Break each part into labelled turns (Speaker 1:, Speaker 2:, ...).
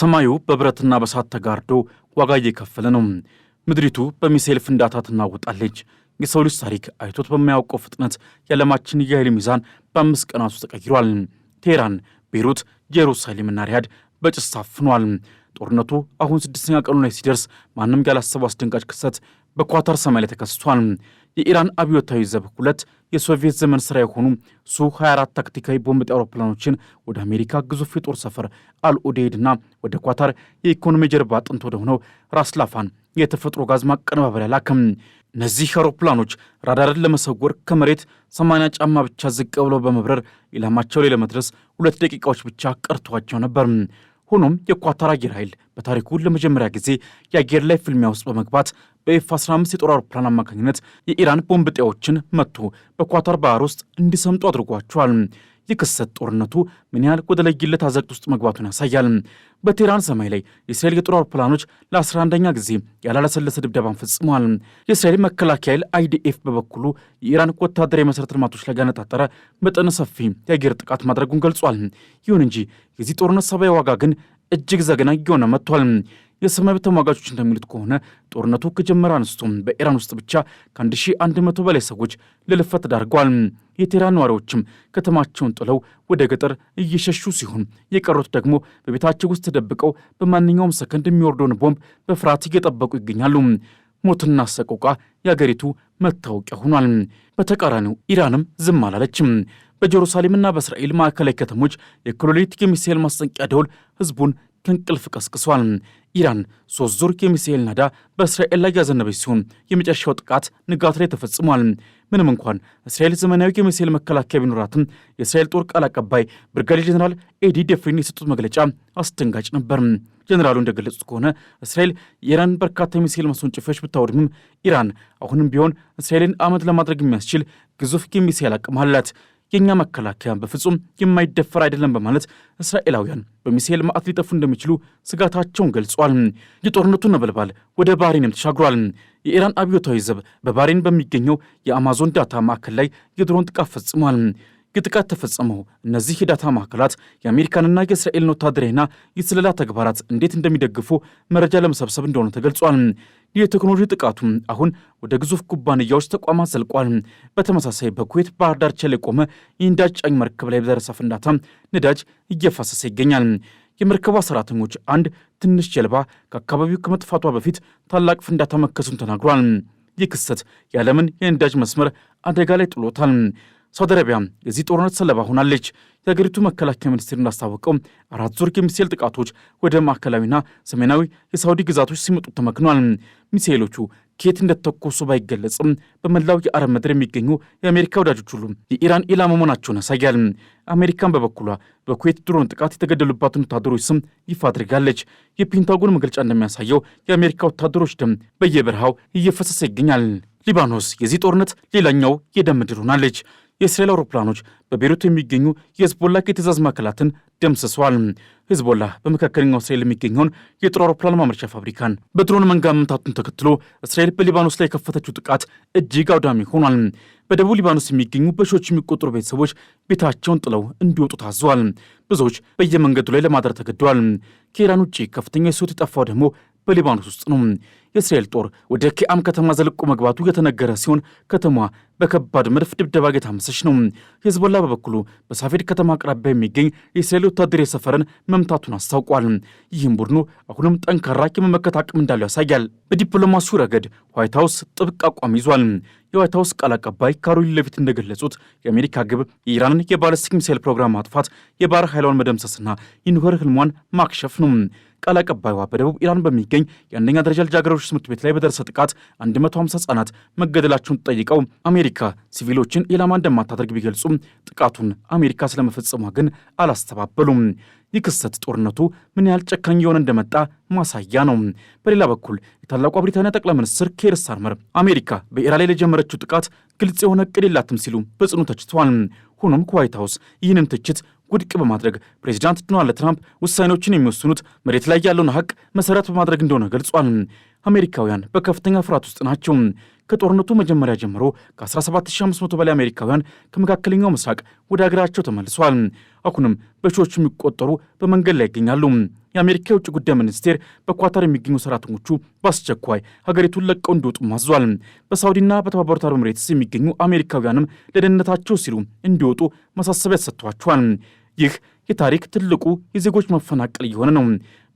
Speaker 1: ሰማዩ በብረትና በሳት ተጋርዶ ዋጋ እየከፈለ ነው። ምድሪቱ በሚሳኤል ፍንዳታ ትናወጣለች። የሰው ልጅ ታሪክ አይቶት በማያውቀው ፍጥነት የዓለማችን የኃይል ሚዛን በ5 ቀናት ውስጥ ተቀይሯል። ቴህራን፣ ቤይሩት፣ ኢየሩሳሌምና ሪያድ በጭስ ታፍኗል። ጦርነቱ አሁን 6ኛ ቀኑ ላይ ሲደርስ ማንም ያላሰበው አስደንጋጭ ክስተት በኳታር ሰማይ ላይ ተከስቷል። የኢራን አብዮታዊ ዘብ 2 የሶቪየት ዘመን ሥራ የሆኑ ሱ-24 ታክቲካዊ ቦምብ ጣይ አውሮፕላኖችን ወደ አሜሪካ ግዙፍ የጦር ሰፈር አልኡዴይድና ወደ ኳታር የኢኮኖሚ ጀርባ አጥንት ወደ ሆነው ራስ ላፋን የተፈጥሮ ጋዝ ማቀነባበሪያ ላከም። እነዚህ አውሮፕላኖች ራዳርን ለመሰወር ከመሬት 80 ጫማ ብቻ ዝቅ ብለው በመብረር ኢላማቸው ላይ ለመድረስ 2 ደቂቃዎች ብቻ ቀርቷቸው ነበር። ሆኖም የኳታር አየር ኃይል በታሪኩ ለመጀመሪያ ጊዜ የአየር ላይ ፍልሚያ ውስጥ በመግባት በኤፍ-15 የጦር አውሮፕላን አማካኝነት የኢራን ቦምብ ጣዮችን መጥቶ በኳታር ባህር ውስጥ እንዲሰምጡ አድርጓቸዋል። ይህ ክስተት ጦርነቱ ምን ያህል ወደ ለየለት አዘቅት ውስጥ መግባቱን ያሳያል። በቴህራን ሰማይ ላይ የእስራኤል የጦር አውሮፕላኖች ለ11ኛ ጊዜ ያላለሰለሰ ድብደባን ፈጽመዋል። የእስራኤል መከላከያ ኃይል አይዲኤፍ በበኩሉ የኢራን ወታደራዊ መሠረተ ልማቶች ላይ ያነጣጠረ መጠነ ሰፊ የአየር ጥቃት ማድረጉን ገልጿል። ይሁን እንጂ የዚህ ጦርነት ሰብአዊ ዋጋ ግን እጅግ ዘግናኝ እየሆነ መጥቷል። የሰማይ ተሟጋቾች እንደሚሉት ከሆነ ጦርነቱ ከጀመረ አንስቶ በኢራን ውስጥ ብቻ ከ1100 በላይ ሰዎች ለልፈት ተዳርገዋል። የቴህራን ነዋሪዎችም ከተማቸውን ጥለው ወደ ገጠር እየሸሹ ሲሆን የቀሩት ደግሞ በቤታቸው ውስጥ ተደብቀው በማንኛውም ሰከንድ የሚወርደውን ቦምብ በፍርሃት እየጠበቁ ይገኛሉ። ሞትና ሰቆቃ የአገሪቱ መታወቂያ ሆኗል። በተቃራኒው ኢራንም ዝም አላለችም። በኢየሩሳሌምና በእስራኤል ማዕከላዊ ከተሞች የኮሎሌት የሚሳኤል ማስጠንቀቂያ ደወል ህዝቡን ከእንቅልፍ ቀስቅሷል። ኢራን 3 ዙር የሚሳኤል ናዳ በእስራኤል ላይ ያዘነበች ሲሆን የመጨረሻው ጥቃት ንጋት ላይ ተፈጽሟል። ምንም እንኳን እስራኤል ዘመናዊ የሚሳኤል መከላከያ ቢኖራትም የእስራኤል ጦር ቃል አቀባይ ብርጋዴር ጀኔራል ኤዲ ደፍሪን የሰጡት መግለጫ አስደንጋጭ ነበር። ጀኔራሉ እንደገለጹት ከሆነ እስራኤል የኢራን በርካታ የሚሳኤል ማስወንጨፊያዎች ብታወድምም ኢራን አሁንም ቢሆን እስራኤልን አመድ ለማድረግ የሚያስችል ግዙፍ የሚሳኤል አቅም አላት። የኛ መከላከያ በፍጹም የማይደፈር አይደለም በማለት እስራኤላውያን በሚሳኤል ማዕት ሊጠፉ እንደሚችሉ ስጋታቸውን ገልጿል። የጦርነቱ ነበልባል ወደ ባህሬንም ተሻግሯል። የኢራን አብዮታዊ ዘብ በባህሬን በሚገኘው የአማዞን ዳታ ማዕከል ላይ የድሮን ጥቃት ፈጽሟል። የጥቃት ተፈጸመው እነዚህ የዳታ ማዕከላት የአሜሪካንና የእስራኤልን ወታደራዊና የስለላ ተግባራት እንዴት እንደሚደግፉ መረጃ ለመሰብሰብ እንደሆነ ተገልጿል። የቴክኖሎጂ ጥቃቱ አሁን ወደ ግዙፍ ኩባንያዎች ተቋማት ዘልቋል። በተመሳሳይ በኩዌት ባህር ዳርቻ ላይ ቆመ የነዳጅ ጫኝ መርከብ ላይ በደረሰ ፍንዳታ ነዳጅ እየፈሰሰ ይገኛል። የመርከቧ ሰራተኞች አንድ ትንሽ ጀልባ ከአካባቢው ከመጥፋቷ በፊት ታላቅ ፍንዳታ መከሰቱን ተናግሯል። ይህ ክስተት የዓለምን የነዳጅ መስመር አደጋ ላይ ጥሎታል። ሳውዲ አረቢያ የዚህ ጦርነት ሰለባ ሆናለች። የሀገሪቱ መከላከያ ሚኒስቴር እንዳስታወቀው 4 ዙር የሚሳኤል ጥቃቶች ወደ ማዕከላዊና ሰሜናዊ የሳውዲ ግዛቶች ሲመጡ ተመክኗል። ሚሳኤሎቹ ከየት እንደተተኮሱ ባይገለጽም በመላው የአረብ ምድር የሚገኙ የአሜሪካ ወዳጆች ሁሉ የኢራን ኢላማ መሆናቸውን ያሳያል። አሜሪካን በበኩሏ በኩዌት ድሮን ጥቃት የተገደሉባትን ወታደሮች ስም ይፋ አድርጋለች። የፔንታጎን መግለጫ እንደሚያሳየው የአሜሪካ ወታደሮች ደም በየበረሃው እየፈሰሰ ይገኛል። ሊባኖስ የዚህ ጦርነት ሌላኛው የደም ምድር ሆናለች። የእስራኤል አውሮፕላኖች በቤይሩት የሚገኙ የሂዝቦላ የትእዛዝ ማዕከላትን ደምስሰዋል። ሂዝቦላ በመካከለኛው እስራኤል የሚገኘውን የጦር አውሮፕላን ማምረቻ ፋብሪካን በድሮን መንጋ መምታቱን ተከትሎ እስራኤል በሊባኖስ ላይ የከፈተችው ጥቃት እጅግ አውዳሚ ሆኗል። በደቡብ ሊባኖስ የሚገኙ በሺዎች የሚቆጠሩ ቤተሰቦች ቤታቸውን ጥለው እንዲወጡ ታዘዋል። ብዙዎች በየመንገዱ ላይ ለማደር ተገደዋል። ከኢራን ውጭ ከፍተኛ የሰው የጠፋው ደግሞ በሊባኖስ ውስጥ ነው። የእስራኤል ጦር ወደ ኪአም ከተማ ዘልቆ መግባቱ የተነገረ ሲሆን ከተማዋ በከባድ መድፍ ድብደባ የታመሰች ነው። ሂዝቦላ በበኩሉ በሳፌድ ከተማ አቅራቢያ የሚገኝ የእስራኤል ወታደራዊ ሰፈርን መምታቱን አስታውቋል። ይህም ቡድኑ አሁንም ጠንካራ የመመከት አቅም እንዳለው ያሳያል። በዲፕሎማሲው ረገድ ዋይት ሀውስ ጥብቅ አቋም ይዟል። የዋይት ሀውስ ቃል አቀባይ ካሮሊን ሌቪት እንደገለጹት የአሜሪካ ግብ የኢራንን የባለስቲክ ሚሳኤል ፕሮግራም ማጥፋት፣ የባህር ኃይሏን መደምሰስና የኒውክሌር ህልሟን ማክሸፍ ነው። ቃል አቀባይዋ በደቡብ ኢራን በሚገኝ የአንደኛ ደረጃ ልጃገረዶች ትምህርት ቤት ላይ በደረሰ ጥቃት 150 ህጻናት መገደላቸውን ጠይቀው አሜሪካ ሲቪሎችን ኢላማ እንደማታደርግ ቢገልጹም ጥቃቱን አሜሪካ ስለመፈጸሟ ግን አላስተባበሉም። ይህ ክስተት ጦርነቱ ምን ያህል ጨካኝ የሆነ እንደመጣ ማሳያ ነው። በሌላ በኩል የታላቋ ብሪታንያ ጠቅላይ ሚኒስትር ኬር ስታርመር አሜሪካ በኢራን ላይ ለጀመረችው ጥቃት ግልጽ የሆነ እቅድ የላትም ሲሉ በጽኑ ተችተዋል። ሆኖም ከዋይት ሀውስ ይህንን ትችት ውድቅ በማድረግ ፕሬዚዳንት ዶናልድ ትራምፕ ውሳኔዎችን የሚወስኑት መሬት ላይ ያለውን ሀቅ መሰረት በማድረግ እንደሆነ ገልጿል። አሜሪካውያን በከፍተኛ ፍርሃት ውስጥ ናቸው። ከጦርነቱ መጀመሪያ ጀምሮ ከ17500 በላይ አሜሪካውያን ከመካከለኛው ምስራቅ ወደ ሀገራቸው ተመልሰዋል። አሁንም በሺዎች የሚቆጠሩ በመንገድ ላይ ይገኛሉ። የአሜሪካ የውጭ ጉዳይ ሚኒስቴር በኳታር የሚገኙ ሰራተኞቹ በአስቸኳይ ሀገሪቱን ለቀው እንዲወጡ ማዟል። በሳውዲና በተባበሩት አረብ ኤሚሬትስ የሚገኙ አሜሪካውያንም ለደህንነታቸው ሲሉ እንዲወጡ ማሳሰቢያ ሰጥቷቸዋል። ይህ የታሪክ ትልቁ የዜጎች መፈናቀል እየሆነ ነው።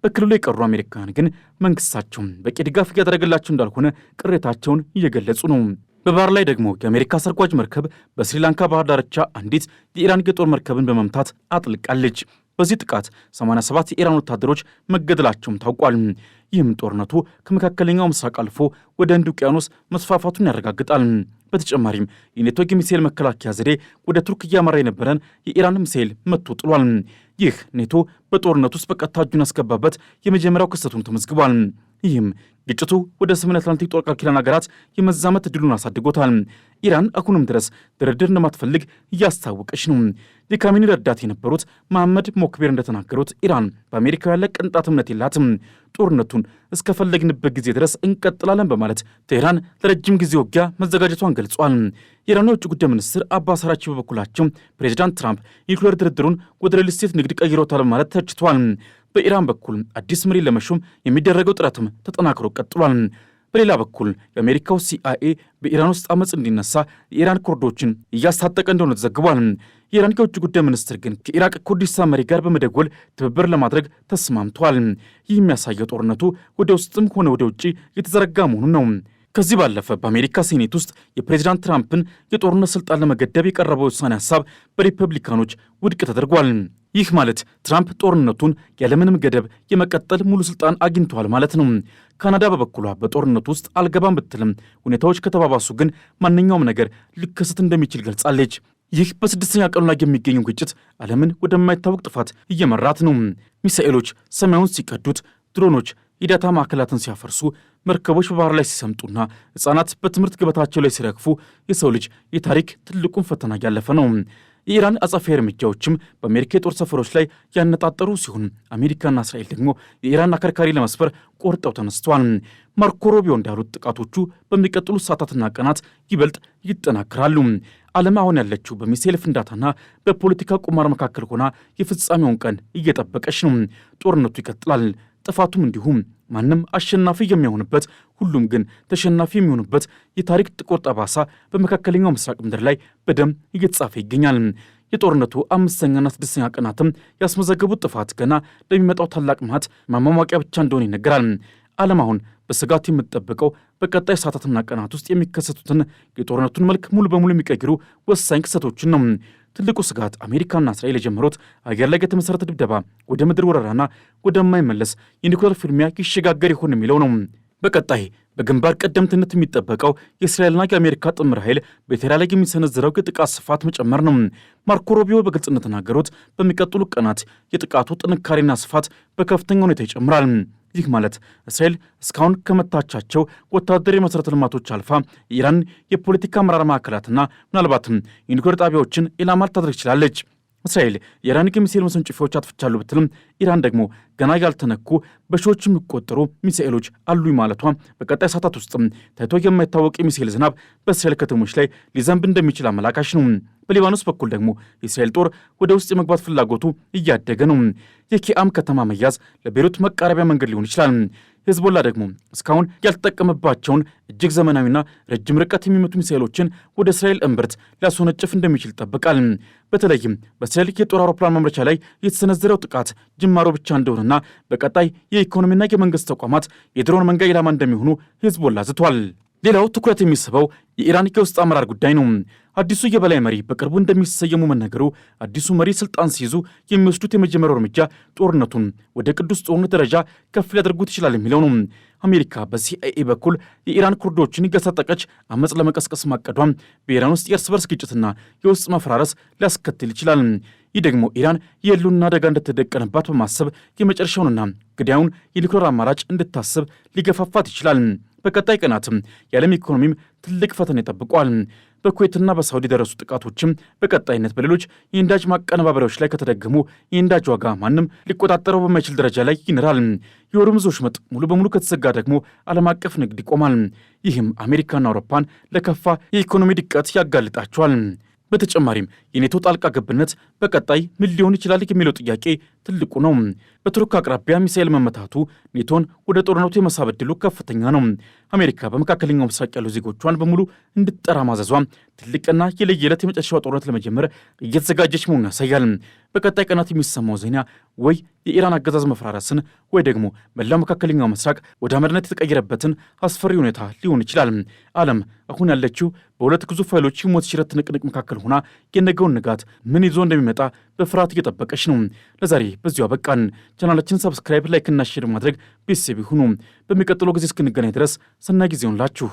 Speaker 1: በክልሉ የቀሩ አሜሪካውያን ግን መንግስታቸው በቂ ድጋፍ እያደረገላቸው እንዳልሆነ ቅሬታቸውን እየገለጹ ነው። በባህር ላይ ደግሞ የአሜሪካ ሰርጓጅ መርከብ በስሪላንካ ባህር ዳርቻ አንዲት የኢራን የጦር መርከብን በመምታት አጥልቃለች። በዚህ ጥቃት 87 የኢራን ወታደሮች መገደላቸውም ታውቋል። ይህም ጦርነቱ ከመካከለኛው ምስራቅ አልፎ ወደ ህንድ ውቅያኖስ መስፋፋቱን ያረጋግጣል። በተጨማሪም የኔቶ የሚሳኤል መከላከያ ዘዴ ወደ ቱርክ እያመራ የነበረን የኢራን ሚሳኤል መቶ ጥሏል። ይህ ኔቶ በጦርነቱ ውስጥ በቀጥታ እጁን ያስገባበት የመጀመሪያው ክስተቱን ተመዝግቧል። ይህም ግጭቱ ወደ ሰሜን አትላንቲክ ጦር ቃል ኪዳን ሀገራት የመዛመት ዕድሉን አሳድጎታል። ኢራን አሁንም ድረስ ድርድር እንደማትፈልግ እያስታወቀች ነው። የካሚኒ ረዳት የነበሩት መሐመድ ሞክቤር እንደተናገሩት ኢራን በአሜሪካ ያለ ቅንጣት እምነት የላትም። ጦርነቱን እስከፈለግንበት ጊዜ ድረስ እንቀጥላለን በማለት ቴህራን ለረጅም ጊዜ ውጊያ መዘጋጀቷን ገልጿል። የኢራኑ የውጭ ጉዳይ ሚኒስትር አባስ አራግቺ በበኩላቸው ፕሬዚዳንት ትራምፕ የኒውክሌር ድርድሩን ወደ ሪል ስቴት ንግድ ቀይሮታል በማለት ተችቷል። በኢራን በኩል አዲስ መሪ ለመሾም የሚደረገው ጥረትም ተጠናክሮ ቀጥሏል። በሌላ በኩል የአሜሪካው ሲአይኤ በኢራን ውስጥ አመፅ እንዲነሳ የኢራን ኩርዶችን እያስታጠቀ እንደሆነ ተዘግቧል። የኢራን የውጭ ጉዳይ ሚኒስትር ግን ከኢራቅ ኩርዲስታን መሪ ጋር በመደወል ትብብር ለማድረግ ተስማምቷል። ይህ የሚያሳየው ጦርነቱ ወደ ውስጥም ሆነ ወደ ውጭ የተዘረጋ መሆኑን ነው። ከዚህ ባለፈ በአሜሪካ ሴኔት ውስጥ የፕሬዚዳንት ትራምፕን የጦርነት ስልጣን ለመገደብ የቀረበው ውሳኔ ሀሳብ በሪፐብሊካኖች ውድቅ ተደርጓል። ይህ ማለት ትራምፕ ጦርነቱን ያለምንም ገደብ የመቀጠል ሙሉ ስልጣን አግኝተዋል ማለት ነው። ካናዳ በበኩሏ በጦርነቱ ውስጥ አልገባም ብትልም ሁኔታዎች ከተባባሱ ግን ማንኛውም ነገር ሊከሰት እንደሚችል ገልጻለች። ይህ በስድስተኛ ቀኑ ላይ የሚገኘው ግጭት ዓለምን ወደማይታወቅ ጥፋት እየመራት ነው። ሚሳኤሎች ሰማዩን ሲቀዱት፣ ድሮኖች የዳታ ማዕከላትን ሲያፈርሱ፣ መርከቦች በባህር ላይ ሲሰምጡና ሕፃናት በትምህርት ገበታቸው ላይ ሲረግፉ የሰው ልጅ የታሪክ ትልቁን ፈተና እያለፈ ነው። የኢራን አጸፋዊ እርምጃዎችም በአሜሪካ የጦር ሰፈሮች ላይ ያነጣጠሩ ሲሆን አሜሪካና እስራኤል ደግሞ የኢራን አከርካሪ ለመስበር ቆርጠው ተነስተዋል። ማርኮ ሩቢዮ እንዳሉት ጥቃቶቹ በሚቀጥሉት ሰዓታትና ቀናት ይበልጥ ይጠናከራሉ። ዓለም አሁን ያለችው በሚሳኤል ፍንዳታና በፖለቲካ ቁማር መካከል ሆና የፍጻሜውን ቀን እየጠበቀች ነው። ጦርነቱ ይቀጥላል። ጥፋቱም እንዲሁም ማንም አሸናፊ የሚሆንበት ሁሉም ግን ተሸናፊ የሚሆኑበት የታሪክ ጥቁር ጠባሳ በመካከለኛው ምስራቅ ምድር ላይ በደም እየተጻፈ ይገኛል። የጦርነቱ 5ኛና 6ኛ ቀናትም ያስመዘገቡት ጥፋት ገና ለሚመጣው ታላቅ መዓት ማሟሟቂያ ብቻ እንደሆነ ይነገራል። ዓለም አሁን በስጋት የምትጠብቀው በቀጣይ ሰዓታትና ቀናት ውስጥ የሚከሰቱትን የጦርነቱን መልክ ሙሉ በሙሉ የሚቀይሩ ወሳኝ ክስተቶችን ነው። ትልቁ ስጋት አሜሪካና እስራኤል የጀመሩት አየር ላይ የተመሠረተ ድብደባ ወደ ምድር ወረራና ወደማይመለስ የኒውክሌር ፍልሚያ ይሸጋገር ይሆን የሚለው ነው። በቀጣይ በግንባር ቀደምትነት የሚጠበቀው የእስራኤልና የአሜሪካ ጥምር ኃይል በቴህራን ላይ የሚሰነዝረው የጥቃት ስፋት መጨመር ነው። ማርኮ ሩቢዮ በግልጽ እንደተናገሩት በሚቀጥሉ ቀናት የጥቃቱ ጥንካሬና ስፋት በከፍተኛ ሁኔታ ይጨምራል። ይህ ማለት እስራኤል እስካሁን ከመታቻቸው ወታደራዊ መሠረተ ልማቶች አልፋ የኢራን የፖለቲካ አመራር ማዕከላትና ምናልባትም የኒውክሌር ጣቢያዎችን ኢላማ ልታደርግ ትችላለች። እስራኤል የኢራን የሚሳኤል ወንጭፎች አጥፍቻለሁ ብትልም ኢራን ደግሞ ገና ያልተነኩ በሺዎች የሚቆጠሩ ሚሳኤሎች አሉኝ ማለቷ በቀጣይ ሰዓታት ውስጥም ታይቶ የማይታወቅ የሚሳኤል ዝናብ በእስራኤል ከተሞች ላይ ሊዘንብ እንደሚችል አመላካሽ ነው። በሊባኖስ በኩል ደግሞ የእስራኤል ጦር ወደ ውስጥ የመግባት ፍላጎቱ እያደገ ነው። የኪአም ከተማ መያዝ ለቤይሩት መቃረቢያ መንገድ ሊሆን ይችላል። ሂዝቦላ ደግሞ እስካሁን ያልተጠቀመባቸውን እጅግ ዘመናዊና ረጅም ርቀት የሚመቱ ሚሳኤሎችን ወደ እስራኤል እምብርት ሊያስወነጭፍ እንደሚችል ይጠበቃል። በተለይም በእስራኤል የጦር አውሮፕላን ማምረቻ ላይ የተሰነዘረው ጥቃት ጅማሮ ብቻ እንደሆነና በቀጣይ የኢኮኖሚና የመንግስት ተቋማት የድሮን መንጋ ኢላማ እንደሚሆኑ ሂዝቦላ ዝቷል። ሌላው ትኩረት የሚስበው የኢራን የውስጥ አመራር ጉዳይ ነው። አዲሱ የበላይ መሪ በቅርቡ እንደሚሰየሙ መነገሩ አዲሱ መሪ ስልጣን ሲይዙ የሚወስዱት የመጀመሪያው እርምጃ ጦርነቱን ወደ ቅዱስ ጦርነት ደረጃ ከፍ ሊያደርጉት ይችላል የሚለው ነው። አሜሪካ በሲአይኤ በኩል የኢራን ኩርዶችን እያሳጠቀች አመፅ ለመቀስቀስ ማቀዷም በኢራን ውስጥ የእርስ በርስ ግጭትና የውስጥ መፈራረስ ሊያስከትል ይችላል። ይህ ደግሞ ኢራን የህልውና አደጋ እንደተደቀነባት በማሰብ የመጨረሻውንና ግዳዩን የኒውክሌር አማራጭ እንድታስብ ሊገፋፋት ይችላል። በቀጣይ ቀናትም የዓለም ኢኮኖሚም ትልቅ ፈተና ይጠብቋል። በኩዌትና በሳውዲ የደረሱ ጥቃቶችም በቀጣይነት በሌሎች የነዳጅ ማቀነባበሪያዎች ላይ ከተደገሙ የነዳጅ ዋጋ ማንም ሊቆጣጠረው በማይችል ደረጃ ላይ ይንራል። የሆርሙዝ ወሽመጥ ሙሉ በሙሉ ከተዘጋ ደግሞ ዓለም አቀፍ ንግድ ይቆማል። ይህም አሜሪካና አውሮፓን ለከፋ የኢኮኖሚ ድቀት ያጋልጣቸዋል። በተጨማሪም የኔቶ ጣልቃ ገብነት በቀጣይ ምን ሊሆን ይችላል የሚለው ጥያቄ ትልቁ ነው። በቱርክ አቅራቢያ ሚሳኤል መመታቱ ኔቶን ወደ ጦርነቱ የመሳብ ዕድሉ ከፍተኛ ነው። አሜሪካ በመካከለኛው ምስራቅ ያሉ ዜጎቿን በሙሉ እንድትጠራ ማዘዟ ትልቅና የለየለት የመጨረሻው ጦርነት ለመጀመር እየተዘጋጀች መሆኑን ያሳያል። በቀጣይ ቀናት የሚሰማው ዜና ወይ የኢራን አገዛዝ መፈራረስን ወይ ደግሞ መላው መካከለኛው ምስራቅ ወደ አመድነት የተቀየረበትን አስፈሪ ሁኔታ ሊሆን ይችላል። ዓለም አሁን ያለችው በሁለት ግዙፍ ኃይሎች ሞት ሽረት ትንቅንቅ መካከል ሆና የነገውን ንጋት ምን ይዞ እንደሚመጣ በፍርሃት እየጠበቀች ነው። ለዛሬ በዚሁ አበቃን። ቻናላችን ሰብስክራይብ፣ ላይክ እና ሼር ማድረግ ቤተሰብ ይሁኑ። በሚቀጥለው ጊዜ እስክንገናኝ ድረስ ሰናይ ጊዜ ይሁንላችሁ።